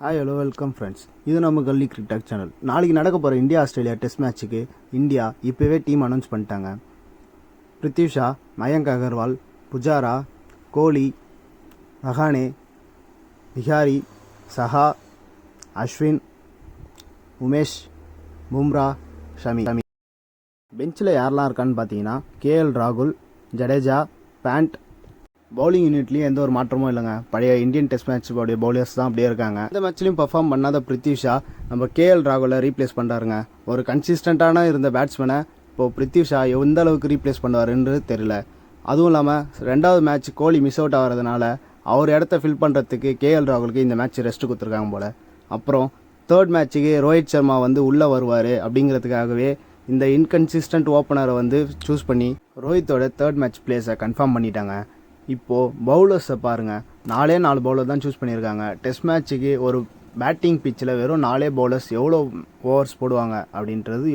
Hi hello welcome friends. இது நம்ம கல்லி cricket channel. நாளைக்கு நடக்க போகிற இந்தியா ஆஸ்திரேலியா டெஸ்ட் மேட்ச்சுக்கு இந்தியா இப்போவே டீம் அனௌன்ஸ் பண்ணிட்டாங்க. பிருத்வி ஷா, மயங்க் அகர்வால், புஜாரா, கோலி, ரஹானே, விஹாரி, சஹா, அஸ்வின், உமேஷ், பும்ரா, ஷமி. பெஞ்சில் யாரெல்லாம் இருக்கான்னு பார்த்தீங்கன்னா கேஎல் ராகுல், ஜடேஜா, பேண்ட். பவுலிங் யூனிட்லேயும் எந்த ஒரு மாற்றமும் இல்லைங்க. பழைய இந்தியன் டெஸ்ட் மேட்ச் பவுலர்ஸ் தான் அப்படியே இருக்காங்க. இந்த மேட்ச்லையும் பர்ஃபார்ம் பண்ணாத பிருத்வி ஷா நம்ம கேஎல் ராகுலை ரீப்ளேஸ் பண்ணுறாருங்க. ஒரு கன்சிஸ்டண்ட்டான இருந்த பேட்ஸ்மேனை இப்போது பிருத்வி ஷா எந்த அளவுக்கு ரீப்ளேஸ் பண்ணுவாருன்றது தெரியல. அதுவும் இல்லாமல் ரெண்டாவது மேட்ச் கோலி மிஸ் அவுட் ஆகிறதுனால அவர் இடத்த ஃபில் பண்ணுறதுக்கு கேஎல் ராகுலுக்கு இந்த மேட்ச் ரெஸ்ட் கொடுத்துருக்காங்க போல். அப்புறம் தேர்ட் மேட்ச்சுக்கு ரோஹித் சர்மா உள்ளே வருவார் அப்படிங்கிறதுக்காகவே இந்த இன்கன்சிஸ்டன்ட் ஓப்பனரை சூஸ் பண்ணி ரோஹித்தோட தேர்ட் மேட்ச் பிளேஸை கன்ஃபார்ம் பண்ணிட்டாங்க. இப்போது பவுலர்ஸை பாருங்கள், 4 பவுலர் தான் சூஸ் பண்ணியிருக்காங்க. டெஸ்ட் மேட்ச்சுக்கு ஒரு பேட்டிங் பிச்சில் வெறும் 4 பவுலர்ஸ் எவ்வளோ ஓவர்ஸ் போடுவாங்க அப்படின்றது